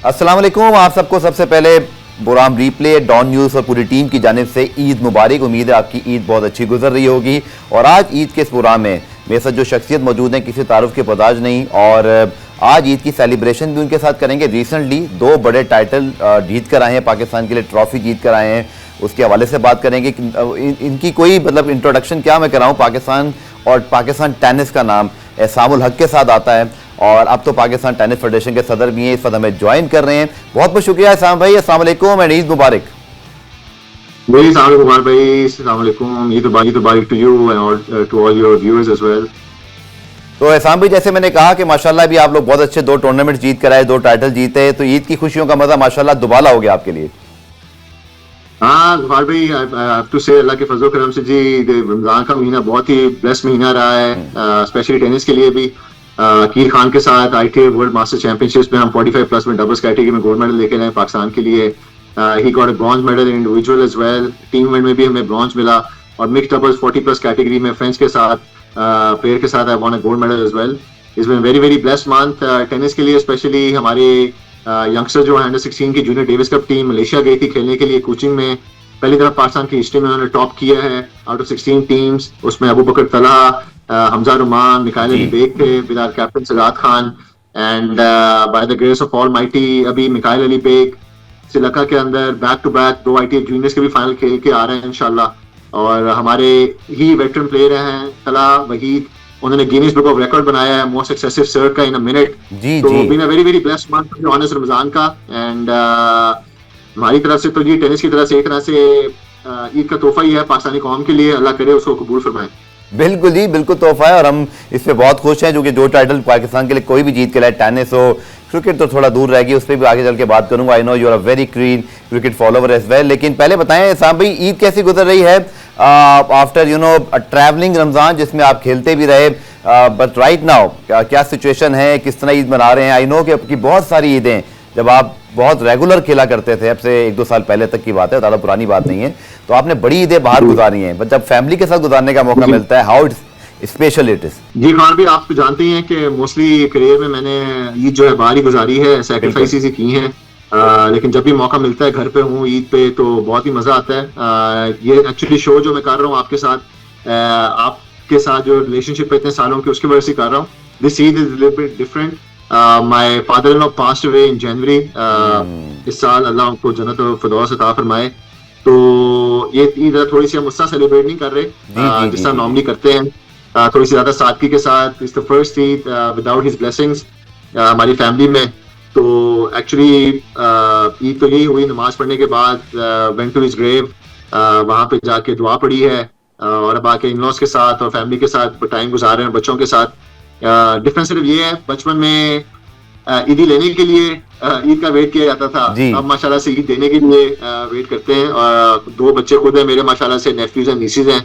अस्सलाम वालेकुम। आप सबको सबसे पहले बुराम रिप्ले, डॉन न्यूज़ और पूरी टीम की जानिब से ईद मुबारक। उम्मीद है आपकी ईद बहुत अच्छी गुजर रही होगी। और आज ईद के इस प्रोग्राम में मेरे साथ जो शख्सियत मौजूद हैं, किसी तारुफ के पताज नहीं, और आज ईद की सेलिब्रेशन भी उनके साथ करेंगे। रिसेंटली 2 बड़े टाइटल जीत कर आए हैं, पाकिस्तान के लिए ट्रॉफी जीत कर आए हैं, उसके हवाले से बात करेंगे। इनकी कोई मतलब इंट्रोडक्शन क्या मैं कराऊँ, पाकिस्तान और पाकिस्तान टेनिस का नाम एहसामुल हक के साथ आता है, और अब तो पाकिस्तान टेनिस फेडरेशन के सदर भी हैं, इस वक्त हमें ज्वाइन कर रहे हैं। बहुत बहुत शुक्रिया एहसान भाई, अस्सलाम वालेकुम एंड ईद मुबारक। तो एहसान भाई, जैसे मैंने कहा कि माशाल्लाह भी आप लोग बहुत अच्छे 2 टूर्नामेंट जीत कर आए, 2 टाइटल जीते, तो ईद की खुशियों का मजा माशाल्लाह दुबाला हो गया आपके लिए। हाँ गुफार भाई, टू से अल्लाह के फजल करम से जी, रमजान का महीना बहुत ही ब्लेस्ड महीना रहा है, स्पेशली टेनिस के लिए भी। अकील खान के साथ ITA वर्ल्ड मास्टर चैंपियनशिप्स में हम 45 प्लस में डबल्स कैटेगरी में गोल्ड मेडल लेके आए पाकिस्तान के लिए। He got a bronze medal in individual as well. Team event में भी हमें ब्रॉन्ज मिला, और मिक्स्ड डबल्स 40 प्लस कैटेगरी में फ्रेंड्स के साथ, प्लेयर के साथ I won a gold medal as well. It's been very very blessed month tennis के लिए, स्पेशली हमारे यंगस्टर जो है अंडर 16 की junior Davis cup team Malaysia गई थी खेलने के लिए कोचिंग में। पहली तरफ पाकिस्तान की हिस्ट्री में उन्होंने टॉप किया है आउट ऑफ 16 टीम्स। उसमें अबू बकर तलहा, हमजा रुमान, मिकाइल अली बेग थे with our captain Sajjad Khan, and by the grace of almighty अभी मिकाइल अली बेग श्रीलंका के अंदर back to back 2 ITA juniors के भी फाइनल खेल के आ रहे हैं इंशाल्लाह। और हमारे ही वेटरन प्लेयर हैं तलहा वहीद, उन्होंने गिनीज बुक ऑफ रिकॉर्ड बनाया है मोस्ट सक्सेसिव सर्व का इन अ मिनट। तो been a very very blessed month for honours Ramzan का। एंड हमारी तरफ से तो जी टेनिस की तरफ से एक तरह से ईद का तोहफा ही है पाकिस्तानी कौम के लिए, अल्लाह करे उसको कबूल फरमाए। बिल्कुल जी, बिल्कुल तोहफा है, और हम इस पे बहुत खुश हैं, जो कि 2 टाइटल पाकिस्तान के लिए कोई भी जीत के लाए, टेनिस हो, क्रिकेट तो थोड़ा दूर रहेगी, उस पर भी आगे चल के बात करूंगा। I know you are a very clean cricket follower as well. लेकिन पहले बताएं साहब भाई, ईद कैसी गुजर रही है आफ्टर ट्रैवलिंग रमजान, जिसमें आप खेलते भी रहे, बट राइट नाउ क्या सिचुएशन है, किस तरह ईद मना रहे हैं? आई नो कि आपकी बहुत सारी ईदें जब आप बहुत रेगुलर खेला करते थे, अब से 1-2 साल पहले तक की बात है, ज़्यादा पुरानी बात नहीं है, तो आपने बड़ी ईदें बाहर गुजारी हैं, बट जब फैमिली के साथ गुजारने का मौका मिलता है, how it's special it is? जी खान भी, आप तो जानते ही हैं कि मोस्टली करियर में मैंने ईद जो है बाहर ही गुजारी है, सैक्रिफाइसेस की हैं, लेकिन जब भी मौका मिलता है घर पे हूँ ईद पे तो बहुत ही मजा आता है। ये एक्चुअली शो जो मैं कर रहा हूँ आपके साथ जो रिलेशनशिप है इतने सालों की, उसकी वजह से कर रहा हूँ। This Eid is little bit different. My father in law passed away in January. इस साल अल्लाह उनको जन्नत और फिरदौस अता फरमाए। तो ये ईद थोड़ी सी हम उससे सेलिब्रेट नहीं कर रहे जिस तरह नॉर्मली करते हैं, थोड़ी सी ज्यादा सादगी के साथ। It's the first Eid without his blessings हमारी फैमिली में। तो एक्चुअली ईद तो यही हुई, नमाज पढ़ने के बाद वेंट टू हिज ग्रेव, वहां पे जाके दुआ पड़ी है, और अब आके इन-लॉज के साथ और फैमिली के साथ टाइम गुजार रहे हैं बच्चों के साथ। डिफरेंस सिर्फ ये है, बचपन में ईदी लेने के लिए ईद का वेट किया जाता था, अब माशाल्लाह से ईद देने के लिए वेट करते हैं। और 2 बच्चे खुद हैं मेरे माशाल्लाह से, नेफ्यूज एंड नीसीज हैं,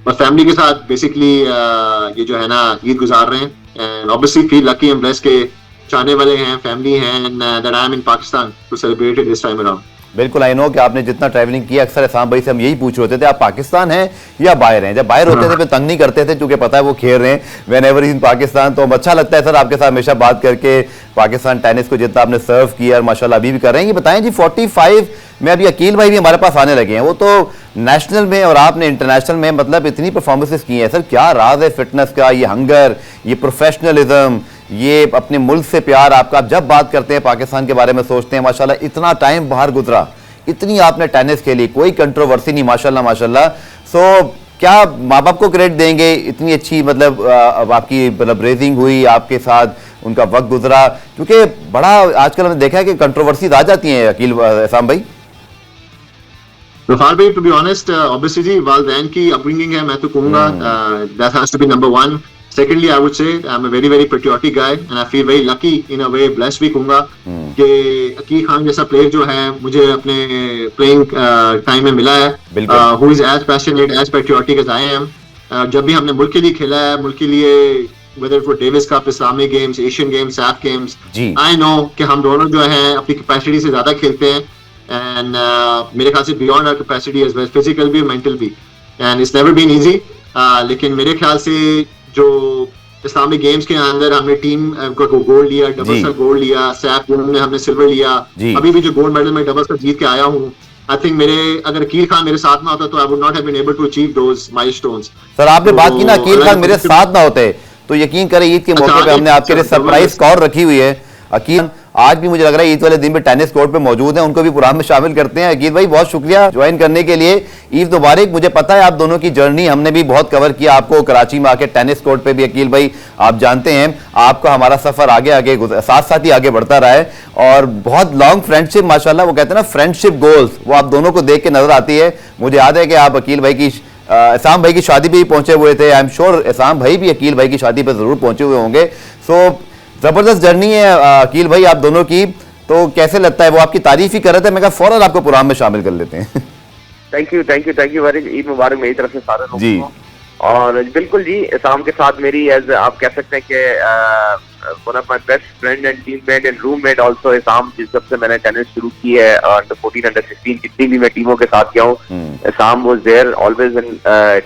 बस फैमिली के साथ बेसिकली ये जो है ना ईद गुजार रहे हैं। And obviously feel lucky and blessed के चाहने वाले हैं, फैमिली हैं, and that I am in Pakistan to celebrate it this time around. बिल्कुल, आई नो कि आपने जितना ट्रैवलिंग किया, अक्सर एहसान भाई से हम यही पूछ रहे होते थे, आप पाकिस्तान हैं या बाहर हैं? जब बाहर होते थे फिर तंग नहीं करते थे, क्योंकि पता है वो खेल रहे हैं व्हेन एवर इन पाकिस्तान। तो अच्छा लगता है सर आपके साथ हमेशा बात करके, पाकिस्तान टेनिस को जितना आपने सर्व किया और माशाल्लाह अभी भी कर रहे हैं। ये बताएं जी, 45 में अभी अकील भाई भी हमारे पास आने लगे हैं, वो तो नेशनल में और आपने इंटरनेशनल में मतलब इतनी परफॉर्मेंसेस की हैं सर, क्या राज है फिटनेस का? ये हंगर, ये प्रोफेशनलिज्म, ये अपने मुल्क से प्यार आपका, आप जब बात करते हैं पाकिस्तान के बारे में सोचते हैं, माशाल्लाह इतना टाइम बाहर गुजरा, इतनी आपने टेनिस खेली, कोई कंट्रोवर्सी नहीं, माशाल्लाह माशाल्लाह। सो क्या माँ बाप को क्रेडिट देंगे, इतनी अच्छी मतलब आपकी मतलब रेजिंग हुई, आपके साथ उनका वक्त गुजरा? क्योंकि बड़ा आजकल हमने देखा है कि कंट्रोवर्सीज आ जाती हैं अकील एहसान भाई। गफार भाई, टू बी ऑनेस्ट, ऑब्वियसली जी वालिदैन की अपब्रिंगिंग है, मैं तो कहूंगा that has to be number 1। Secondly, I would say I'm a very very patriotic guy and I feel very lucky in a way, blessed भी कहूँगा कि अकील खान जैसा प्लेयर जो है मुझे अपने प्लेइंग टाइम में मिला है, who is as passionate as patriotic as I am। जब भी हमने मुल्क के लिए खेला है, मुल्क के लिए, whether for Davis Cup, Islamic Games, Asian Games, SAF Games, I know कि हम दोनों जो हैं अपनी कैपेसिटी से ज्यादा खेलते हैं, and मेरे ख्याल से beyond our capacity as well, physical भी, mental भी, and it's never been easy। लेकिन मेरे ख्याल से जो इस्लामिक गेम्स के अंदर हमने टीम का गोल्ड लिया, डबल्स का गोल्ड लिया, सैफ में हमने सिल्वर लिया, अभी भी जो गोल्ड मेडल में डबल्स का जीत के आया हूँ। आई थिंक अगर अकील खान मेरे साथ में होता तो I would not have been able to achieve those milestones. Sir आपने बात की ना अकील खान मेरे साथ ना होते तो यकीन करें ईद के मौके पे हमने आपके लिए सरप्राइज कॉल रखी हुई है। अकील आज भी मुझे लग रहा है ईद वाले दिन पे टेनिस कोर्ट पे मौजूद हैं, उनको भी प्रोग्राम में शामिल करते हैं। अकील भाई बहुत शुक्रिया ज्वाइन करने के लिए, ईद मुबारक। मुझे पता है आप दोनों की जर्नी हमने भी बहुत कवर किया, आपको कराची में आके टेनिस कोर्ट पे भी अकील भाई आप जानते हैं आपका हमारा सफर आगे आगे साथ साथ ही आगे बढ़ता रहा है और बहुत लॉन्ग फ्रेंडशिप माशाल्लाह वो कहते हैं ना फ्रेंडशिप गोल्स वो आप दोनों को देख के नजर आती है। मुझे याद है कि आप अकील भाई की एहसान भाई की शादी पे भी पहुंचे हुए थे, आई एम श्योर एहसान भाई भी अकील भाई की शादी पे जरूर पहुंचे हुए होंगे। सो जबरदस्त जर्नी है अकील भाई आप दोनों की, तो कैसे लगता है? वो आपकी तारीफ ही कर रहे थे, मैं कहा फौरन आपको प्रोग्राम में शामिल कर लेते हैं। थैंक यू वेरी, ईद मुबारक मेरी तरफ से सारे लोगों को। और बिल्कुल जी एहसान के साथ मेरी एज आप कह सकते हैं कि one of my best friend and teammate and roommate also एहसान, जिस जब से मैंने टेनिस शुरू की है अंडर 14 अंडर 16 जितनी भी मैं टीमों के साथ गया हूँ, Ehsan was there always in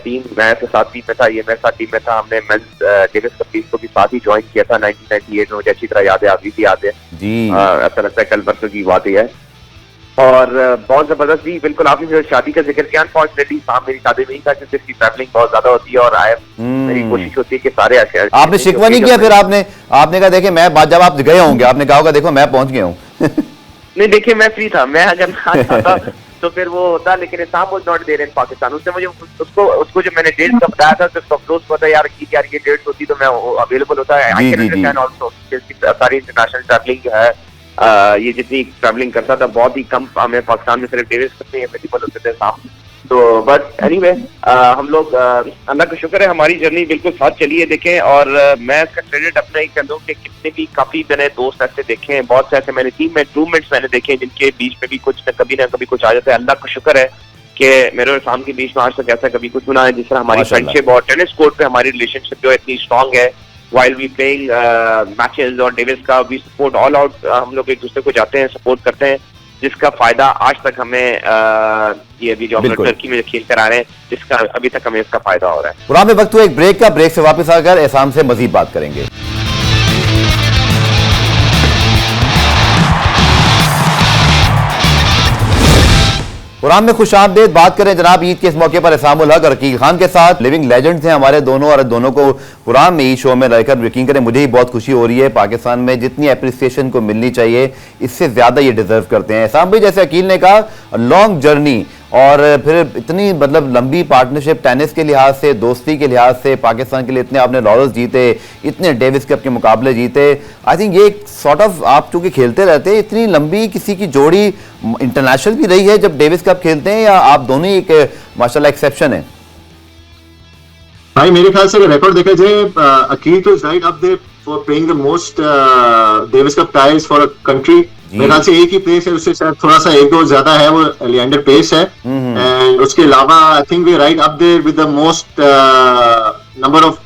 team. मैं तो साथ टीम में था, ये मैं साथ टीम में था। हमने मेंस डेविस कप टीम को भी साथ ही ज्वाइन किया था 1998 में, मुझे अच्छी तरह याद है, अभी भी याद है जी। ऐसा लगता है कल परसों की बात है। और बहुत जबरदस्त भी बिल्कुल आपने जो शादी का जिक्र किया, अनफॉर्चुनेटली शाम मेरी शादी में ही था क्योंकि इसकी ट्रैवलिंग बहुत ज्यादा होती है और मेरी कोशिश होती है कि सारे आपने शिकवा नहीं किया फिर आपने कहा देखे मैं जब आप गए होंगे आपने कहा होगा देखो मैं पहुंच गया हूँ। नहीं देखिए मैं फ्री था, मैं अगर आता तो फिर वो होता, लेकिन Islam was not there in Pakistan. उसने मुझे उसको जब मैंने डेट का बताया था तो उसको अफसोस पता यार ये डेट होती तो मैं अवेलेबल होता है। आई कैन अंडरस्टैंड आल्सो सारी इंटरनेशनल ट्रैवलिंग जो है ये जितनी ट्रैवलिंग करता था बहुत ही कम हमें पाकिस्तान में सिर्फ डेविस कप में अवेलेबल होते थे साहब। तो बट एनीवे हम लोग अल्लाह का शुक्र है हमारी जर्नी बिल्कुल साथ चली है। देखें और मैं इसका क्रेडिट अपना ही कर दूं कि कितने भी काफी मैंने दोस्त ऐसे देखे हैं, बहुत से ऐसे मैंने रूममेट्स मैंने देखे हैं जिनके बीच में भी कुछ न कभी कुछ आ जाता है। अल्लाह का शुक्र है कि मेरे और शाम के बीच में आज तक ऐसा कभी कुछ सुना है जिस तरह हमारी फ्रेंडशिप और टेनिस कोर्ट पे हमारी रिलेशनशिप जो इतनी स्ट्रांग है। while we playing matches और डेविस का we support all out, हम लोग एक दूसरे को जाते हैं सपोर्ट करते हैं, जिसका फायदा आज तक हमें ये अभी जो हम लोग टर्की में खेल कर आ रहे हैं जिसका अभी तक हमें इसका फायदा हो रहा है। प्रोग्राम में वक्त हुआ एक ब्रेक का, ब्रेक से वापस आकर एहसान से मजीद बात करेंगे। प्रोग्राम में खुशामदीद बात करें जनाब ईद के इस मौके पर एहसान उल हक और अकील खान के साथ। लिविंग लेजेंड्स हैं हमारे दोनों और दोनों को प्रोग्राम में ईद शो में रहकर यकीन करें मुझे ही बहुत खुशी हो रही है। पाकिस्तान में जितनी अप्रिसिएशन को मिलनी चाहिए इससे ज्यादा ये डिजर्व करते हैं। एहसान भाई जैसे अकील ने कहा लॉन्ग जर्नी और फिर इतनी मतलब लंबी पार्टनरशिप टेनिस के लिहाज से, दोस्ती के लिहाज से, पाकिस्तान के लिए इतने आपने लॉरेंस जीते, इतने डेविस कप के मुकाबले जीते। आई थिंक ये सॉर्ट ऑफ आप चूंकि खेलते रहते हैं इतनी लंबी किसी की जोड़ी इंटरनेशनल भी रही है जब डेविस कप खेलते हैं, या आप दोनों ही एक माशाल्लाह एक्सेप्शन है? भाई मेरे ख्याल से रिकॉर्ड देखा जाए अकील तो is right up there for playing the most Davis Cup tiles for a country. मेरे ख्याल से एक ही प्लेस है उससे शायद थोड़ा सा एक दो ज्यादा है, वो लिएंडर पेस है। एंड उसके अलावा I think we right up there with the most number of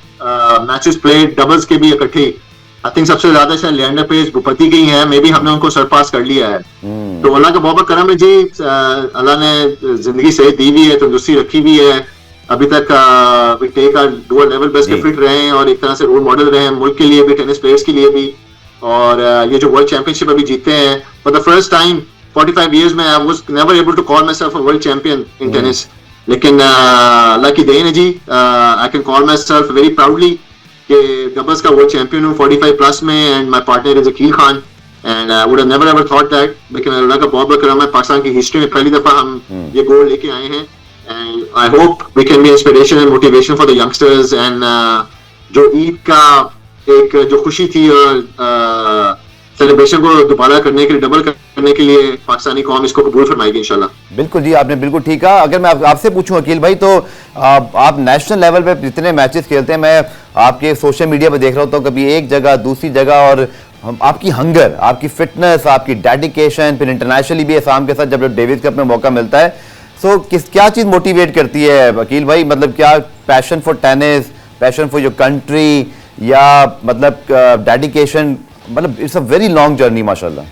matches played doubles के भी इकट्ठे। आई थिंक सबसे ज्यादा शायद लिएंडर पेस भूपति की है, मे बी हमने उनको सरपास कर लिया है। तो अल्लाह का बहुत करम है जी, अल्लाह ने जिंदगी सही दी हुई है, तंदुरुस्ती रखी हुई है। अभी तक we take our dual level best fit रहे हैं और एक तरह से रोल मॉडल रहे हैं मुल्क के लिए भी, टेनिस प्लेयर्स के लिए भी। और ये जो वर्ल्ड चैंपियनशिप अभी जीते हैं for the first time 45 years में, I was never able to call myself a world champion in tennis, लेकिन अल्लाह की देन है जी। I can call myself very proudly कि डबल्स का वर्ल्ड चैंपियन हूँ 45 प्लस में, and my partner is Akeel Khan. And I would have never ever thought that, लेकिन अल्लाह का बहुत बहुत करम है, पाकिस्तान की हिस्ट्री में पहली दफा हम ये गोल लेके आए हैं। And I hope we can be inspiration and motivation for the youngsters. And जो ईद का एक जो खुशी थी और सेलिब्रेशन को दोबारा करने के लिए, डबल करने के लिए पाकिस्तानी कौम इसको कबूल फरमाएगी इंशाल्लाह। बिल्कुल जी, आपने बिल्कुल ठीक कहा। अगर मैं आपसे पूछूं अकील भाई, तो आप नेशनल लेवल पे जितने मैचेस खेलते हैं, मैं आपके सोशल मीडिया पे देख रहा होता हूँ कभी एक जगह दूसरी जगह, और आपकी हंगर, आपकी फिटनेस, आपकी डेडिकेशन, फिर इंटरनेशनली भी एहसान के साथ जब डेविस कप में मौका मिलता है, सो क्या चीज़ मोटिवेट करती है अकील भाई? मतलब क्या passion for tennis, passion for your country, या मतलब डेडिकेशन? मतलब it's a very long journey माशाल्लाह।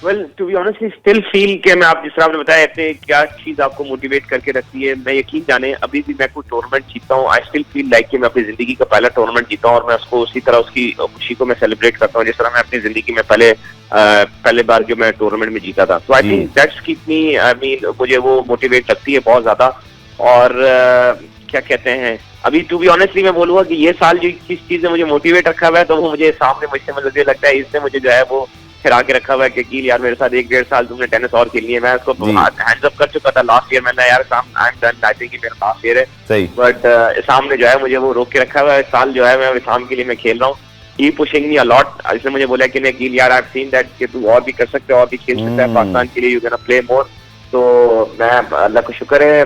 Well to be honestly still feel कि मैं, आप जिस तरह आपने बताया अपने क्या चीज आपको मोटिवेट करके रखती है, मैं यकीन जाने अभी भी मैं कोई टूर्नामेंट जीतता हूँ, आई स्टिल फील लाइक कि मैं अपनी जिंदगी का पहला टूर्नामेंट जीता हूँ और मैं उसको उसी तरह उसकी खुशी को मैं सेलिब्रेट करता हूँ जिस तरह मैं अपनी जिंदगी में पहले बार जो मैं टूर्नामेंट में जीता था। तो I think that's keep me, I mean मुझे वो मोटिवेट लगती है बहुत ज्यादा। और क्या कहते हैं, अभी टू बी ऑनेस्टली मैं बोलूंगा कि ये साल जो किस चीज ने मुझे मोटिवेट रखा हुआ है तो वो मुझे सामने मुझसे मुझे लगता है इसने मुझे जो है वो फिरा के रखा हुआ है कि कील यार मेरे साथ 1-1.5 साल तुमने टेनिस और खेलनी है। मैं उसको हैंड्स अप कर चुका था लास्ट ईयर, मैंने यार I am done, I think मेरा लास्ट ईयर है सही, बट सामने जो है मुझे वो रोक के रखा हुआ है। इस साल जो है मैं इसाम के लिए मैं खेल रहा हूँ, ही पुशिंग मी अ लॉट। इसने मुझे बोला कि नहीं कील यार आई हैव सीन दैट कि तू और भी कर सकते हो और भी खेल सकता है पाकिस्तान के लिए, यू कैन प्ले मोर। तो मैं अल्लाह का शुक्र है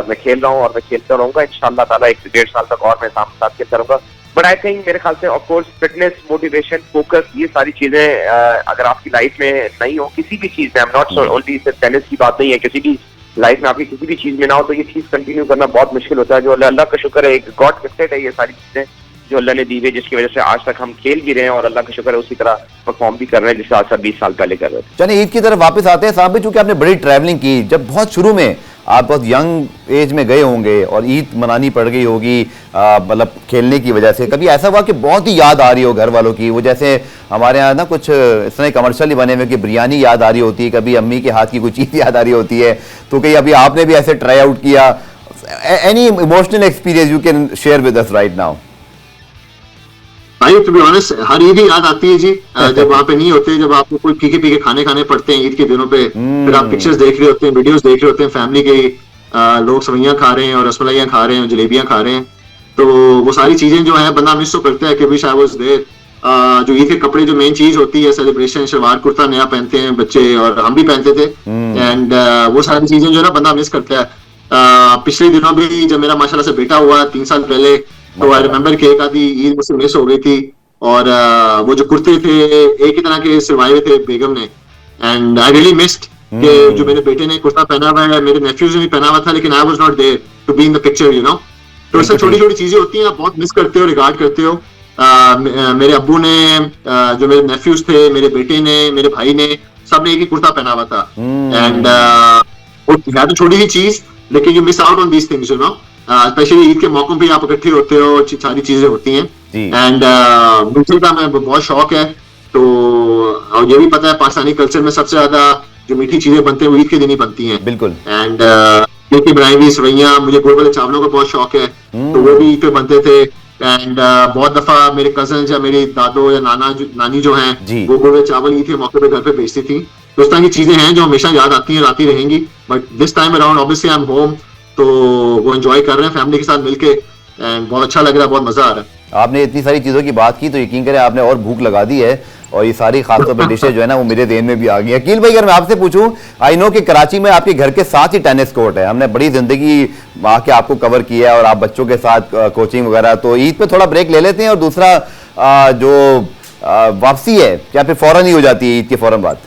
मैं खेल रहा हूँ और मैं खेलता रहूंगा इंशाल्लाह ताला 1 से 1.5 साल तक और मैं साथ खेलता रहूंगा। बट आई थिंक मेरे ख्याल से of course fitness, motivation, focus, ये सारी चीजें अगर आपकी लाइफ में नहीं हो किसी भी चीज में, आई एम नॉट ओनली सिर्फ टेनिस की बात नहीं है, किसी भी लाइफ में आपकी किसी भी चीज में ना हो तो ये चीज कंटिन्यू करना बहुत मुश्किल होता है। जो अल्लाह का शुक्र है एक गॉड गिफ्टेड है ये सारी चीजें जो अल्लाह ने दी है, जिसकी वजह से आज तक हम खेल भी रहे हैं और अल्लाह का शुक्र है उसी तरह परफॉर्म भी कर रहे हैं जिससे आज से 20 साल पहले कर रहे थे। चलिए ईद की तरफ वापस आते हैं साहब भी, चूंकि आपने बड़ी ट्रैवलिंग की, जब बहुत शुरू में आप बहुत यंग एज में गए होंगे और ईद मनानी पड़ गई होगी मतलब खेलने की वजह से, कभी ऐसा हुआ कि बहुत ही याद आ रही हो घर वालों की, वो जैसे हमारे यहाँ ना कुछ इस तरह कमर्शियल ही बने हुए कि बिरयानी याद आ रही होती है, कभी अम्मी के हाथ की कोई चीज़ याद आ रही होती है, तो कहीं अभी आपने भी ऐसे ट्राई आउट किया, any emotional experience you can share with us right now? भाई टू बी ऑनेस्ट हर ईद ही याद आती है जी, जब वहाँ पे नहीं होते, जब आपको कोई फीके फीके खाने पड़ते हैं ईद के दिनों पे, फिर आप पिक्चर्स देख रहे होते हैं, वीडियोस देख रहे होते हैं फैमिली के, लोग सवैयां खा रहे हैं और रसमलाइयां खा रहे हैं, जलेबियां खा रहे हैं, तो वो सारी चीजें जो है बंदा मिस तो करता है कि विश आई वाज देयर। जो ईद के कपड़े जो मेन चीज होती है सेलिब्रेशन, शलवार कुर्ता नया पहनते हैं बच्चे और हम भी पहनते थे, एंड वो सारी चीजें जो है ना बंदा मिस करता है। पिछले दिनों भी जब मेरा माशाल्लाह से बेटा हुआ 3 साल पहले, तो आई रिमेम्बर कि एक आधी ईद मुझसे मिस हो गई थी और वो जो कुर्ते थे एक ही तरह के सिलवाए हुए थे बेगम ने, एंड आई रियली मिस्ड कि जो मेरे बेटे ने कुर्ता पहना हुआ है, मेरे नेफ्यूज ने भी पहना हुआ था, लेकिन I was not there to be in the picture, you know. तो ऐसा छोटी छोटी चीजें होती हैं, आप बहुत मिस करते हो, रिगार्ड करते हो। मेरे अब्बू ने, जो मेरे नेफ्यूज थे, मेरे बेटे ने, मेरे भाई ने, सबने एक ही कुर्ता पहना हुआ था, एंड वो तो छोटी सी चीज, लेकिन you miss out on these things, you know. Specially Eid के मौकों पे आप इकट्ठे होते हो, सारी चीजें होती हैं, एंड म्यूजिक का मैं बहुत शौक है, तो और ये भी पता है पाकिस्तानी कल्चर में सबसे ज्यादा जो मीठी चीजें बनते हैं वो ईद के दिन ही बनती हैं, बिल्कुल। एंड ईद की बनाई सवैयां, मुझे गुड़ वाले चावलों का बहुत शौक है, तो वो भी ईद पे बनते थे, एंड बहुत दफा मेरे कजन या मेरे दादो या नानी जो हैं वो गुड़ वाले चावल ईद के मौके पे घर पे बेचती थी। तो इस तरह की चीजें हैं जो हमेशा याद आती हैं, आती रहेंगी, but this time around obviously I am home, तो वो एंजॉय कर रहे हैं फैमिली के साथ मिलके, एंड बहुत अच्छा लग रहा है, बहुत मजा आ रहा है। आपने इतनी सारी चीज़ों की बात की तो यकीन करें आपने और भूख लगा दी है, और ये सारी खासतौर पर डिशेज जो है ना वो मेरे देन में भी आ गई। अकील भाई अगर मैं आपसे पूछूं, आई नो कि कराची में आपके घर के साथ ही टेनिस कोर्ट है, हमने बड़ी जिंदगी आके आपको कवर किया है और आप बच्चों के साथ कोचिंग वगैरह, तो ईद पे थोड़ा ब्रेक ले लेते हैं और दूसरा जो वापसी है क्या फिर फौरन ही हो जाती है ईद के फौरन बाद?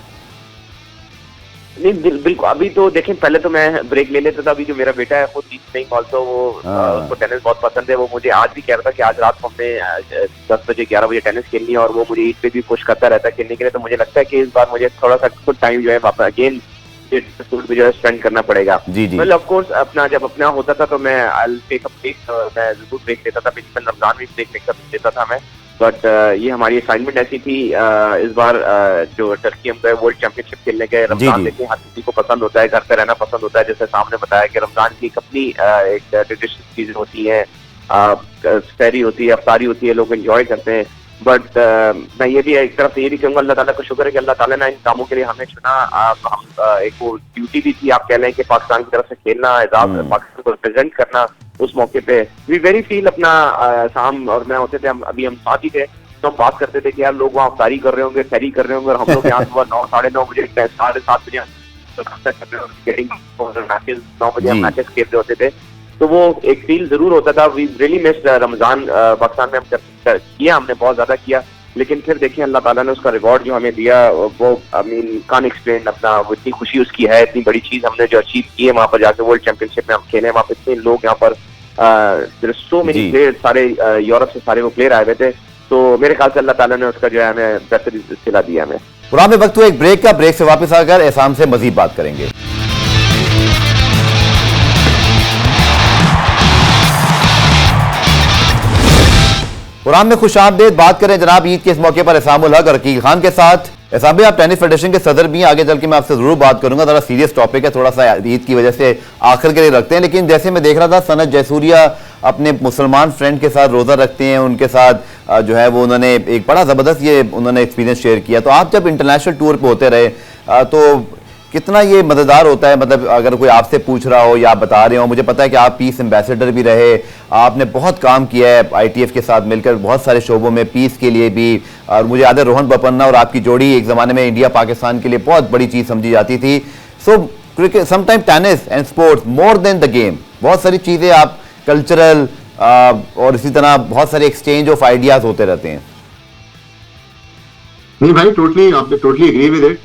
नहीं बिल्कुल, अभी तो देखें पहले तो मैं ब्रेक ले लेता था, अभी जो मेरा बेटा है वो नहीं ऑल्सो वो उसको टेनिस बहुत पसंद है, वो मुझे आज भी कह रहा था कि आज रात को हमने 10 बजे 11 बजे टेनिस खेलनी है, और वो मुझे ईद पे भी पुश करता रहता है खेलने के लिए। तो मुझे लगता है कि इस बार मुझे थोड़ा सा खुद टाइम जो है वापस अगेन जो है स्पेंड करना पड़ेगा। वेल ऑफ कोर्स अपना जब अपना होता था तो मैं मैं जरूर ब्रेक लेता था, पिछले रमजान में ब्रेक लेता था मैं, बट ये हमारी असाइनमेंट ऐसी थी इस बार जो टर्की हम गए वर्ल्ड चैंपियनशिप खेलने गए। रमजान देखिए हर किसी को पसंद होता है, घर पे रहना पसंद होता है, जैसे सामने बताया कि रमजान की एक अपनी एक ट्रेडिशनल चीजें होती है, सहरी होती है, अफ्तारी होती है, लोग एंजॉय करते हैं। बट मैं ये भी एक तरफ से ये भी कहूँगा अल्लाह ताला का शुक्र है कि अल्लाह ताला ने इन कामों के लिए हमें चुना। हम एक वो ड्यूटी भी थी आप कह लें कि पाकिस्तान की तरफ से खेलना, पाकिस्तान को रिप्रेजेंट करना उस मौके पे। वी वेरी फील अपना शाम और मैं होते थे, अभी हम साथ ही थे, तो हम बात करते थे कि यार लोग वहाँ अफ्तारी कर रहे होंगे, सहरी कर रहे होंगे, और हम लोग यहाँ सुबह 9 साढ़े 9 बजे 7:30 बजे 9 बजे हम मैचेस खेल रहे होते थे। तो वो एक फील जरूर होता था। We really missed Ramzan Pakistan में हम किया, हमने बहुत ज्यादा किया, लेकिन फिर देखिए अल्लाह ताला ने उसका रिवॉर्ड जो हमें दिया वो आई मीन कान एक्सप्लेन अपना, वो इतनी खुशी उसकी है, इतनी बड़ी चीज हमने जो अचीव की है वहाँ पर जाकर वर्ल्ड चैंपियनशिप में हम खेले, वहाँ पर इतने लोग यहाँ पर सो मेनी प्लेयर, सारे यूरोप से सारे वो प्लेयर आए हुए थे, तो मेरे ख्याल से अल्लाह ताला ने उसका जो है हमें बेहतरीन सिला दिया हमें। प्रोग्राम में वक्त हुआ एक ब्रेक का। ब्रेक से वापस आकर एहसान से मजीद बात करेंगे। प्रोग्राम में खुशामदीद बात करें जनाब ईद के इस मौके पर एहसान उल हक और अकील खान के साथ। एहसान भाई, आप टेनिस फेडरेशन के सदर भी हैं, आगे चल के मैं आपसे जरूर बात करूंगा। थोड़ा सीरियस टॉपिक है, थोड़ा सा ईद की वजह से आखिर के लिए रखते हैं। लेकिन जैसे मैं देख रहा था, सनत जयसूर्या अपने मुसलमान फ्रेंड के साथ रोजा रखते हैं, उनके साथ जो है वो उन्होंने एक बड़ा जबरदस्त ये उन्होंने एक्सपीरियंस शेयर किया। तो आप जब इंटरनेशनल टूर पे होते रहे तो कितना ये मददगार होता है? मतलब अगर कोई आपसे पूछ रहा हो या आप बता रहे हो, मुझे पता है कि आप पीस एम्बेसडर भी रहे, आपने बहुत काम किया है ITF के साथ मिलकर बहुत सारे शोबों में, पीस के लिए भी। और मुझे याद है रोहन बोपन्ना और आपकी जोड़ी एक ज़माने में इंडिया पाकिस्तान के लिए बहुत बड़ी चीज़ समझी जाती थी। So cricket sometime tennis and sports more than the game, बहुत सारी चीज़ें आप कल्चरल और इसी तरह बहुत सारे एक्सचेंज ऑफ आइडियाज़ होते रहते हैं। नहीं भाई, टोटली एग्री विद इट।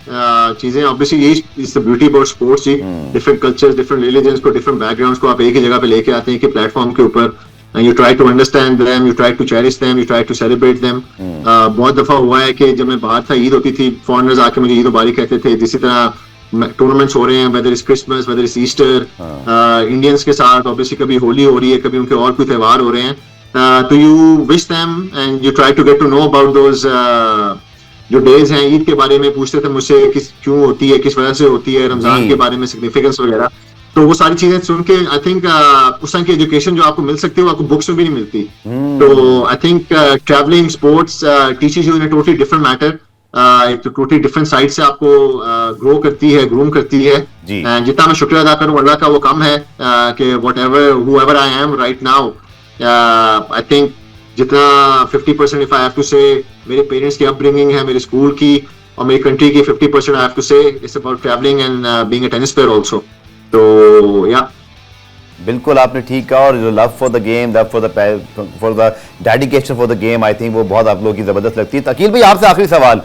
चीजें ऑब्वियसली यही is the beauty about sports जी। डिफरेंट कल्चर्स, डिफरेंट रिलीजन्स को, डिफरेंट बैकग्राउंड्स को आप एक ही जगह पे लेके आते हैं कि प्लेटफॉर्म के ऊपर। You try to understand them, you try to cherish them, you try to celebrate them. बहुत दफा हुआ है कि जब मैं बाहर था, ईद होती थी, फॉरेनर्स आके मुझे ईद मुबारक कहते थे। इसी तरह टूर्नामेंट्स हो रहे हैं, whether is Christmas, whether is Easter, Indians के साथ ऑब्वियसली कभी होली हो रही है, कभी उनके और कोई त्यौहार हो रहे हैं। तो you wish them and you try to get to know about those जो डेज हैं। ईद के बारे में पूछते थे मुझसे क्यों होती है, किस वजह से होती है, रमजान के बारे में सिग्निफिकेंस वगैरह। तो वो सारी चीजें सुन के आई थिंक उस तरह की एजुकेशन जो आपको मिल सकती है वो आपको बुक्स में भी नहीं मिलती। तो I think travelling sports teaches you in a totally different matter, एक टोटली डिफरेंट साइड से आपको ग्रो करती है, ग्रूम करती है। जितना मैं शुक्रिया अदा करूं अल्लाह का वो कम है कि whatever whoever I am right now, I think जितना 50% इफ आई हैव टू से मेरे पेरेंट्स की अपब्रिंगिंग है, मेरे स्कूल की और मेरी कंट्री की 50% आई हैव टू से it's about travelling and being a tennis player also. तो या बिल्कुल आपने ठीक कहा। और love for the game, love for the dedication for the game, I think वो बहुत आप लोगों की जबरदस्त लगती है। अकील भाई, आपसे आखिरी सवाल,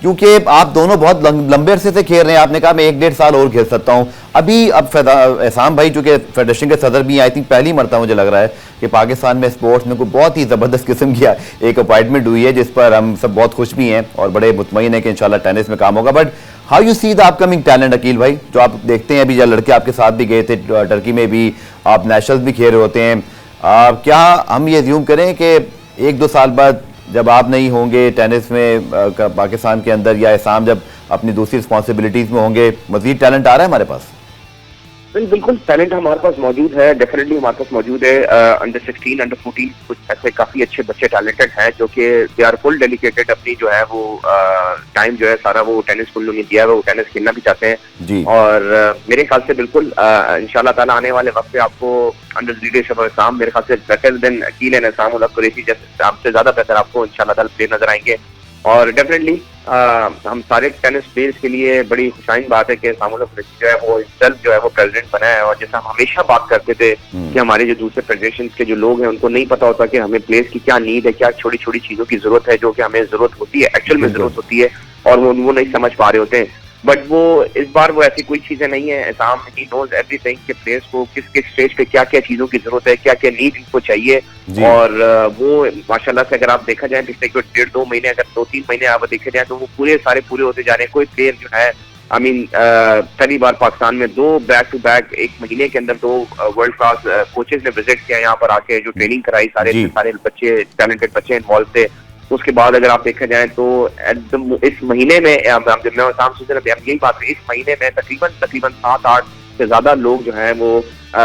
क्योंकि आप दोनों बहुत लंबे अरसे से खेल रहे हैं, आपने कहा मैं 1-1.5 साल और खेल सकता हूं। अभी अब एहसान भाई चूंकि फेडरेशन के सदर भी आई थिंक पहली मरतबा मुझे लग रहा है कि पाकिस्तान में स्पोर्ट्स में कोई बहुत ही ज़बरदस्त किस्म की एक अपॉइंटमेंट हुई है जिस पर हम सब बहुत खुश भी हैं और बड़े मुतमईन हैं कि इंशाल्लाह टेनिस में काम होगा। But how you see the upcoming talent Aqeel भाई, जो आप देखते हैं अभी, जो लड़के आपके साथ भी गए थे टर्की में भी, आप नेशनल्स भी खेल रहे होते हैं, क्या हम ये ज्यूम करें कि 1-2 साल बाद जब आप नहीं होंगे टेनिस में पाकिस्तान के अंदर, या एहसान जब अपनी दूसरी रिस्पॉन्सिबिलिटीज में होंगे, मजीद टैलेंट आ रहा है हमारे पास? बिल्कुल टैलेंट हमारे पास मौजूद है, डेफिनेटली हमारे पास मौजूद है। अंडर 16, अंडर 14 कुछ ऐसे काफी अच्छे बच्चे टैलेंटेड हैं जो कि दे आर फुल डेडिकेटेड, अपनी जो है वो टाइम जो है सारा वो टेनिस को उन्होंने दिया है, वो टेनिस खेलना भी चाहते हैं जी। और मेरे ख्याल से बिल्कुल इंशाल्लाह ताला आने वाले वक्त पे आपको अंडर लीडरशिप ऑफ एहसान, मेरे ख्याल से बेटर देन अकील एंड एहसान उल हक कुरैशी जैसे आपसे ज्यादा बेहतर आपको इंशाल्लाह ताला प्लेयर नजर आएंगे। और डेफिनेटली हम सारे टेनिस प्लेयर्स के लिए बड़ी खुशाइन बात है कि एहसान उल हक कुरैशी जो है वो सेल्फ जो है वो प्रेसिडेंट बना है। और जैसे हम हमेशा बात करते थे कि हमारे जो दूसरे फेडरेशन के जो लोग हैं उनको नहीं पता होता कि हमें प्लेयर्स की क्या नीड है, क्या छोटी छोटी चीजों की जरूरत है जो कि हमें जरूरत होती है, एक्चुअल में जरूरत होती है, और वो नहीं समझ पा रहे होते हैं। बट वो इस बार वो ऐसी कोई चीजें नहीं है। एहसान ही नोज एवरीथिंग कि प्लेयर्स को किस किस स्टेज पे क्या क्या चीजों की जरूरत है, क्या क्या नीड इनको चाहिए। और वो माशाल्लाह से अगर आप देखा जाए पिछले 1.5-2 महीने, अगर 2-3 महीने आप देखे जाए तो वो पूरे होते जा रहे हैं। कोई प्लेयर जो है आई मीन पहली बार पाकिस्तान में 2 बैक टू बैक एक महीने के अंदर 2 वर्ल्ड क्लास कोचेज ने विजिट किया यहाँ पर आके, जो ट्रेनिंग कराई, सारे बच्चे टैलेंटेड बच्चे इन्वॉल्व थे। उसके बाद अगर आप देखा जाए तो इस महीने में यही बात है, इस महीने में तकरीबन 7-8 से ज्यादा लोग जो हैं वो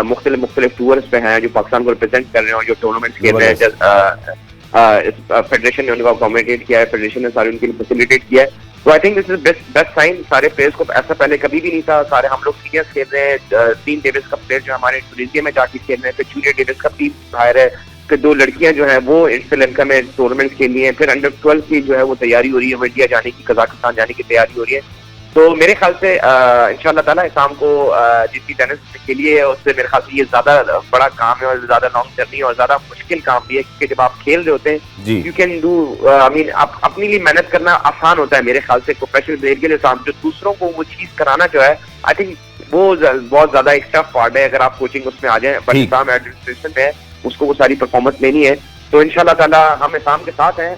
मुख्तलिफ टूर्स पे हैं जो पाकिस्तान को रिप्रेजेंट कर रहे हैं और जो टूर्नामेंट्स खेल रहे हैं। फेडरेशन ने उनको अकोमोडेट किया है, फेडरेशन ने सारे उनके लिए फैसिलिटेट किया है। तो I think this is best sign. सारे प्लेयर्स को ऐसा पहले कभी भी नहीं था, सारे हम लोग सीनियर्स खेल रहे हैं। 3 डेविस कप प्लेयर जो हमारे इंडोनेशिया में जाके खेल रहे हैं, फिर जूनियर डेविस कप टीम बाहर है, फिर 2 लड़कियां जो है वो श्रीलंका में टूर्नामेंट खेल रही हैं, फिर अंडर 12 की जो है वो तैयारी हो रही है, वो इंडिया जाने की, कजाकिस्तान जाने की तैयारी हो रही है। तो मेरे ख्याल से इंशाल्लाह ताला एहसान को जितनी टेनिस के लिए उससे मेरे ख्याल से ये ज्यादा बड़ा काम है और ज्यादा लॉन्ग जर्नी और ज्यादा मुश्किल काम भी है, क्योंकि जब आप खेल रहे होते हैं you can do I mean आप अपने लिए मेहनत करना आसान होता है मेरे ख्याल से प्रोफेशनल प्लेयर के लिए। जो दूसरों को वो चीज कराना जो है आई थिंक वो बहुत ज्यादा एक टफ पार्ट है। अगर आप कोचिंग उसमें आ जाए, बट एग्जाम एडमिनिस्ट्रेशन में उसको वो सारी परफॉर्मेंस लेनी है। तो इंशाल्लाह ताला हम इस्लाम के साथ हैं।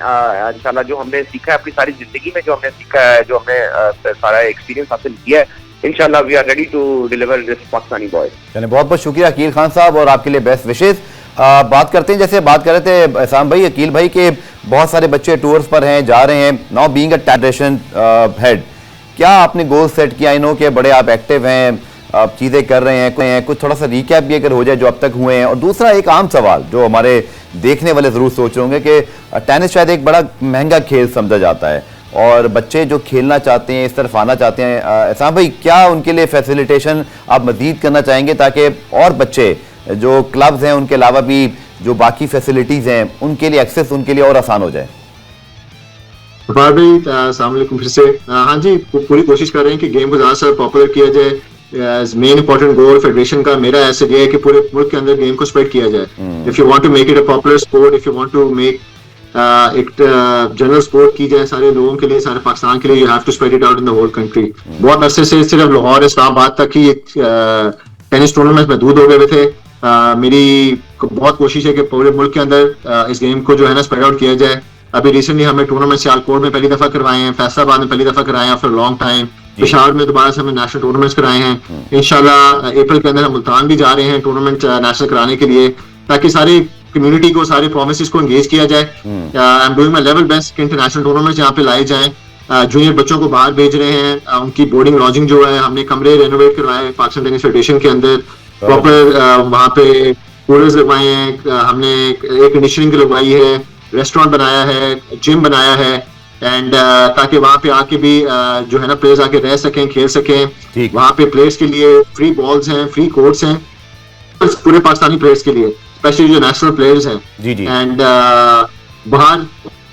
इंशाल्लाह जो हमने सीखा है अपनी सारी जिंदगी में, जो हमने सीखा है, जो हमने सारा एक्सपीरियंस हासिल किया है, इंशाल्लाह we are ready to deliver this Pakistani boy. चलिए, बहुत बहुत शुक्रिया अकील खान साहब और आपके लिए बेस्ट विशेष। बात करते हैं, जैसे बात कर रहे थे एहसान भाई, अकील भाई के बहुत सारे बच्चे टूर्स पर हैं, जा रहे हैं। Now being a technician head, क्या आपने गोल सेट किया? आई नो कि बड़े आप एक्टिव हैं, आप चीज़ें कर रहे हैं, कुछ थोड़ा सा रिकैप भी अगर हो जाए जो अब तक हुए हैं। और दूसरा एक आम सवाल जो हमारे देखने वाले ज़रूर सोच रहे होंगे कि टेनिस शायद एक बड़ा महंगा खेल समझा जाता है और बच्चे जो खेलना चाहते हैं, इस तरफ आना चाहते हैं, एहसान भाई क्या उनके लिए फैसिलिटेशन आप मज़ीद करना चाहेंगे ताकि और बच्चे जो क्लब्स हैं उनके अलावा भी जो बाकी फैसिलिटीज़ हैं उनके लिए एक्सेस उनके लिए और आसान हो जाए? भाई अस्सलाम वालेकुम फिर से। हाँ जी, पूरी कोशिश कर रहे हैं कि गेम को ज़्यादा से पॉपुलर किया जाए। मेन इंपॉर्टेंट गोल फेडरेशन का मेरा ऐसा ये है कि पूरे मुल्क के अंदर गेम को स्प्रेड किया जाए। If you want to make it a popular sport, if you want to make एक जनरल स्पोर्ट की जाए सारे लोगों के लिए, सारे पाकिस्तान के लिए, you have to spread it out in the whole country. बहुत अरसे से सिर्फ लाहौर इस्लामाबाद तक ही टेनिस टूर्नामेंट महदूद हो गए थे। मेरी बहुत कोशिश है कि पूरे मुल्क के अंदर इस गेम को जो है ना स्प्रेड आउट किया जाए। अभी रिसेंटली हमने टूर्नामेंट सियालकोट में पहली दफा करवाए हैं, फैसलाबाद में पहली दफा कराए हैं आफ्टर लॉन्ग टाइम, पेशावर में दोबारा से हमने नेशनल टूर्नामेंट्स कराए हैं। इंशाल्लाह अप्रैल के अंदर हम मुल्तान भी जा रहे हैं टूर्नामेंट नेशनल कराने के लिए, ताकि सारी कम्युनिटी को, सारे प्रोविंसेस को एंगेज किया जाए। आई am doing my level best कि इंटरनेशनल टूर्नामेंट्स यहाँ पे लाए जाएं। जूनियर बच्चों को बाहर भेज रहे हैं, उनकी बोर्डिंग लॉजिंग जो है, हमने कमरे रेनोवेट करवाए पाकिस्तान टेनिस फेडरेशन के अंदर, प्रॉपर वहाँ पे कूलर्स लगवाए हैं, हमने एक कंडीशनिंग लगवाई है, रेस्टोरेंट बनाया है, जिम बनाया है, एंड ताकि वहाँ पे आके भी जो है ना प्लेयर्स आके रह सकें, खेल सकें। वहाँ पे प्लेयर्स के लिए फ्री बॉल्स हैं, फ्री कोर्ट्स हैं पूरे पाकिस्तानी प्लेयर्स के लिए, स्पेशली जो नेशनल प्लेयर्स हैं। एंड बाहर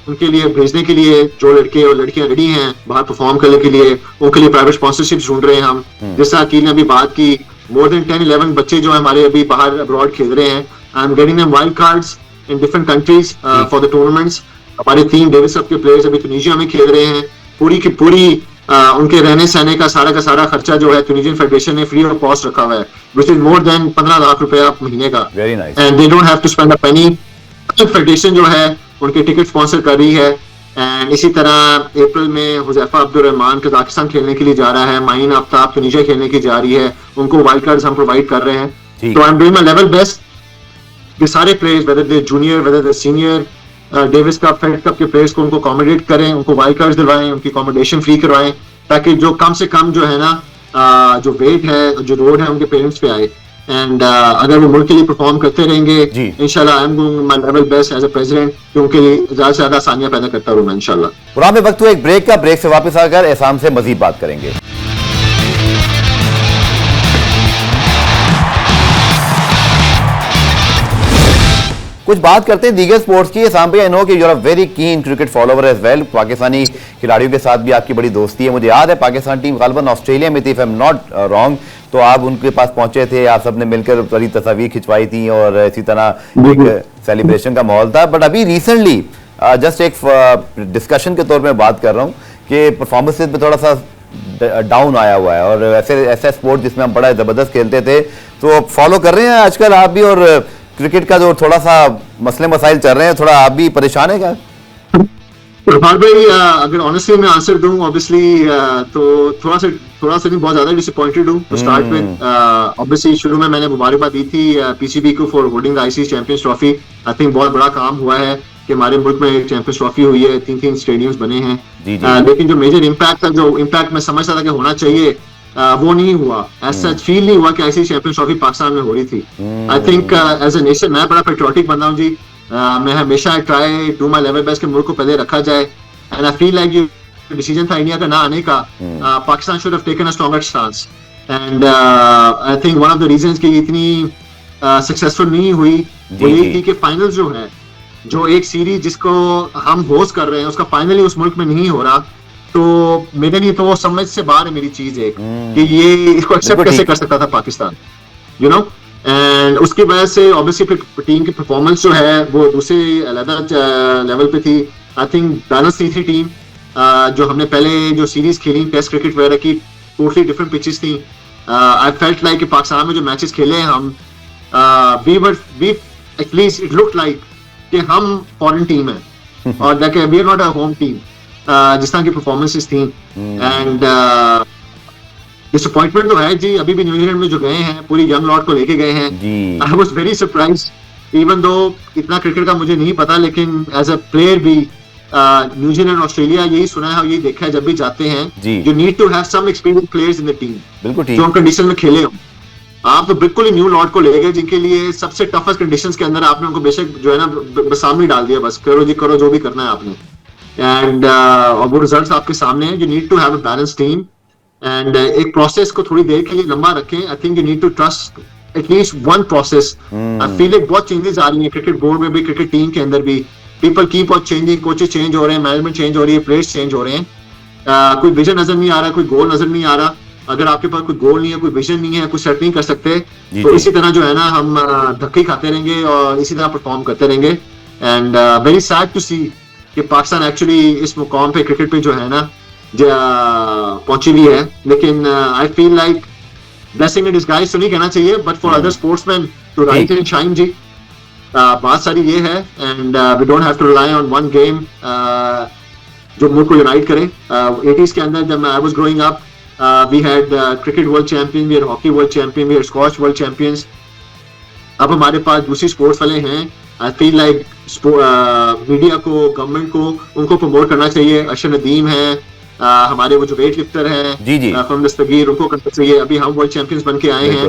उनके लिए भेजने के लिए जो लड़के और लड़कियां रेडी हैं बाहर परफॉर्म करने के लिए, उनके लिए प्राइवेट स्पॉन्सरशिप ढूंढ रहे हैं हम। जिस तरह अकील ने अभी बात की, मोर देन 10-11 बच्चे जो है हमारे अभी बाहर अब्रॉड खेल रहे हैं। I am getting them wild cards in different countries for the tournaments. हमारे 3 डेविस कप के प्लेयर्स अभी तुनीजिया में खेल रहे हैं। पूरी की पूरी उनके रहने सहने का सारा खर्चा जो है ट्यूनिशियन फेडरेशन ने फ्री ऑफ कॉस्ट रखा हुआ है, which is more than 15 lakh रुपया महीने का। And they don't have to spend a penny. Federation जो है उनके टिकट स्पॉन्सर कर रही है। एंड इसी तरह अप्रैल में हुज़ैफा अब्दुल रहमान कजाकिस्तान खेलने के लिए जा रहा है, माइन आफ्ताब तुनीजिया खेलने की जा रही है, उनको वाइल्ड कार्ड्स हम प्रोवाइड कर रहे हैं। तो I am doing my level best कि सारे players whether they junior whether they senior, Davis cup Fed Cup के प्लेयर्स को उनको अकोमोडेट करें, उनको वाइल्ड कार्ड्स दिलवाएं, उनकी अकोमोडेशन फ्री करवाएं, ताकि जो कम से कम जो है ना जो वेट है, जो लोड है उनके पेरेंट्स पे आए। एंड अगर वो मुल्क के लिए परफॉर्म करते रहेंगे, इंशाल्लाह I am doing my level best as a president कि उनके लिए ज्यादा से ज्यादा आसानियां पैदा करता रहूंगा इंशाल्लाह। पुराने में वक्त हुआ एक ब्रेक का, ब्रेक से वापस आकर एहसान से मजीद बात करेंगे। कुछ बात करते हैं दीगर स्पोर्ट्स की। एहसान भाई, आई नो कि you are a very keen cricket follower as well. Pakistani खिलाड़ियों के साथ भी आपकी बड़ी दोस्ती है। मुझे याद है पाकिस्तान टीम गालिबन ऑस्ट्रेलिया में थी, if I am not wrong, तो आप उनके पास पहुंचे थे, आप सबने मिलकर बड़ी तस्वीर खिंचवाई थी और इसी तरह एक सेलिब्रेशन का माहौल था। बट अभी रिसेंटली जस्ट एक डिस्कशन के तौर पर बात कर रहा हूँ कि परफॉर्मेंसेज में थोड़ा सा डाउन आया हुआ है, और ऐसा स्पोर्ट जिसमें हम बड़ा जबरदस्त खेलते थे, तो फॉलो कर रहे हैं आजकल आप भी, और क्रिकेट का जो थोड़ा सा मसले मसाइल चल रहे हैं, थोड़ा आप भी परेशान है क्या? इरफान भाई, अगर ऑनेस्टली मैं आंसर दूं ऑब्वियसली तो थोड़ा सा नहीं, बहुत ज्यादा डिसअपॉइंटेड हूं टू स्टार्ट विद। ऑब्वियसली शुरू में मैंने मुबारकबाद दी थी पीसीबी को for holding the ICC champions trophy. I think बहुत बड़ा काम हुआ है कि हमारे मुल्क में एक चैंपियंस ट्रॉफी हुई है, 3 स्टेडियम्स बने हैं। लेकिन जो मेजर इम्पैक्ट था, जो इम्पैक्ट मैं समझता था कि होना चाहिए, वो नहीं हुआ। एज सच फील नहीं हुआ कि आईसीसी चैंपियंस ट्रॉफी पाकिस्तान में हो रही थी। I think as a nation मैं बड़ा पेट्रियोटिक बंदा हूं जी। मैं हमेशा try do my level best कि मुल्क को पहले रखा जाए। एंड आई फील लाइक ये डिसीजन था इंडिया का ना आने का, Pakistan should have taken a stronger stance. And I think one of the reasons कि इतनी सक्सेसफुल नहीं हुई वो ये थी कि फाइनल जो है, जो एक सीरीज जिसको हम होस्ट कर रहे हैं, उसका फाइनली उस मुल्क में नहीं हो रहा। तो मेरे लिए तो वो समझ से बाहर है मेरी चीज है कि ये इसको एक्सेप्ट कैसे कर सकता था पाकिस्तान, यू नो। एंड उसकी वजह से ऑब्वियसली टीम की परफॉर्मेंस जो है वो दूसरे अलग लेवल पे थी। आई थिंक बैलेंस नहीं थी टीम। जो हमने पहले जो सीरीज खेली टेस्ट क्रिकेट वगैरह की, टोटली डिफरेंट पिचेस थी। आई फेल्ट लाइक कि पाकिस्तान में जो मैचेस खेले हैं हम, we at least it looked like कि हम फॉरेन टीम है और that we are not a home team, जिस तरह की परफॉर्मेंसेस थी। एंड डिसअपॉइंटमेंट तो है जी, अभी भी न्यूजीलैंड में जो गए हैं पूरी यंग लॉट को लेके गए हैं। I was very surprise, even though इतना क्रिकेट का मुझे नहीं पता, लेकिन एज अ प्लेयर भी न्यूजीलैंड ऑस्ट्रेलिया यही सुना है और यही देखा है जब भी जाते हैं, you need to have some experience players in the team, बिल्कुल ठीक, जो उन कंडीशन में खेले हो। आप तो बिल्कुल ही न्यू लॉट को ले गए जिनके लिए सबसे टफेस्ट कंडीशंस के अंदर आपने उनको बेशक जो है ना सामने डाल दिया, बस करो जी करो जो भी करना है आपने। एंड और वो रिजल्ट्स आपके सामने हैं। You need to have a balance team and एक प्रोसेस को थोड़ी देर के लिए लंबा रखें। I think you need to trust at least one process. I feel like बहुत चेंजेस आ रही हैं क्रिकेट बोर्ड में भी, क्रिकेट टीम के अंदर भी। People keep on changing, coaches change हो रहे हैं, मैनेजमेंट चेंज हो रही है, प्लेयर्स चेंज हो रहे हैं। कोई विजन नजर नहीं आ रहा, कोई गोल नजर नहीं आ रहा। अगर आपके पास कोई गोल नहीं है, कोई विजन नहीं है, कुछ सेट नहीं कर सकते, तो इसी तरह जो है ना हम धक्के खाते रहेंगे और इसी तरह परफॉर्म करते रहेंगे। एंड वेरी सैड टू सी कि पाकिस्तान एक्चुअली इस मुकाम पे क्रिकेट पे जो है ना पहुंची हुई है। लेकिन I feel like blessing in disguise तो नहीं कहना चाहिए, but for other sportsman to rise and shine जी, बात सारी ये है। And we don't have to rely on one game जो मुल्क को यूनाइट करे। 80s के अंदर जब I was growing up, we had cricket world champion, we had hockey world champion, we had squash world champions. अब हमारे पास दूसरी स्पोर्ट्स वाले हैं। आई फील लाइक मीडिया को, गवर्नमेंट को उनको प्रमोट करना चाहिए। अरशद नदीम है, हमारे वो जो वेट लिफ्टर हैं फ्रॉम दस्तगीर, उनको करना चाहिए। अभी हम वर्ल्ड चैंपियंस बन के आए हैं।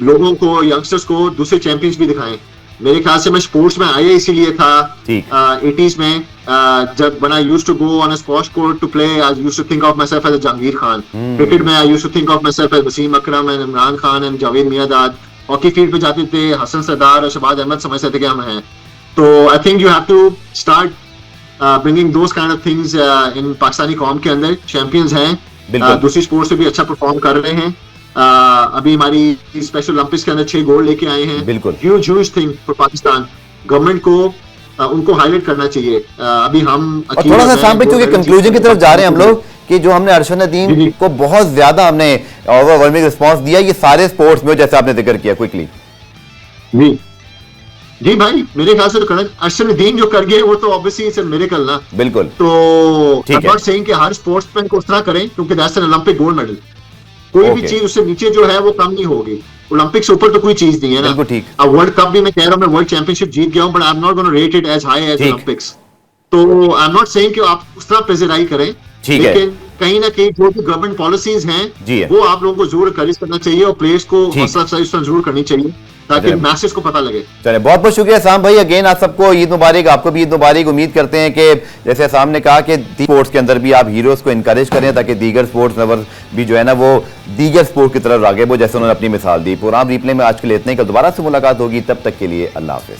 लोगों को, यंगस्टर्स को दूसरे चैंपियंस भी दिखाएं। मेरे ख्याल से मैं स्पोर्ट्स में आया इसीलिए था 80s में, जब when I used to go on a squash court to play, I used to think of myself as a Jahangir Khan. Cricket में I used to think of myself as Wasim Akram and Imran Khan and Javed Miandad. Hockey field पे जाते थे, हसन सरदार और शहबाज अहमद समझते थे कि हम हैं। तो I think you have to start bringing those kind of things in Pakistani कौम के अंदर। चैंपियंस हैं, दूसरी स्पोर्ट्स से भी अच्छा परफॉर्म कर रहे हैं। अभी हमारी स्पेशल ओलंपिक्स के अंदर 6 गोल्ड लेके आए हैं। बिल्कुल huge thing for Pakistan. Government को उनको हाईलाइट करना चाहिए। अभी हम थोड़ा सा सामने क्योंकि कंक्लूजन की तरफ जा रहे हैं हम लोग कि जो हमने अरशद नदीम को बहुत ज्यादा हमने ओवरवेलमिंग रिस्पांस दिया, ये सारे स्पोर्ट्स में जैसे आपने जिक्र किया क्विकली। जी भाई, मेरे ख्याल से तो अरशद नदीम जो कर गए वो तो ऑब्वियसली इट्स अ मिरेकल ना। बिल्कुल, तो आई एम नॉट सेइंग कि हर स्पोर्ट्समैन को उस तरह करें, क्योंकि that's an Olympic gold medal. कोई भी चीज उससे नीचे जो है वो कम नहीं होगी। ओलंपिक से ऊपर तो कोई चीज नहीं है ना। ठीक। अब वर्ल्ड कप भी मैं कह रहा हूं, मैं वर्ल्ड चैंपियनशिप जीत गया हूं, but I am not gonna rate it as high as Olympics. तो आई एम नॉट सेइंग कि आप उस तरह प्रेशराइज करें, लेकिन कहीं ना कहीं जो भी गवर्नमेंट पॉलिसीज हैं वो आप लोगों को जरूर एनकरेज करना चाहिए और प्लेयर्स को हौसला अफजाई जरूर करनी चाहिए ताकि मैसेज को पता लगे। चलिए, बहुत बहुत शुक्रिया साम भाई। अगेन आप सबको ईद मुबारक, आपको भी ईद मुबारक। उम्मीद करते हैं कि जैसे साम ने कहा कि स्पोर्ट्स के अंदर भी आप हीरोज को इनकरेज करें ताकि दीगर स्पोर्ट्स लवर भी जो है ना वो दीगर स्पोर्ट की तरफ आगे, वो जैसे उन्होंने अपनी मिसाल दी। प्रोग्राम रिप्ले में आज के लिए इतने ही, कल दोबारा से मुलाकात होगी, तब तक के लिए अल्लाह हाफिज।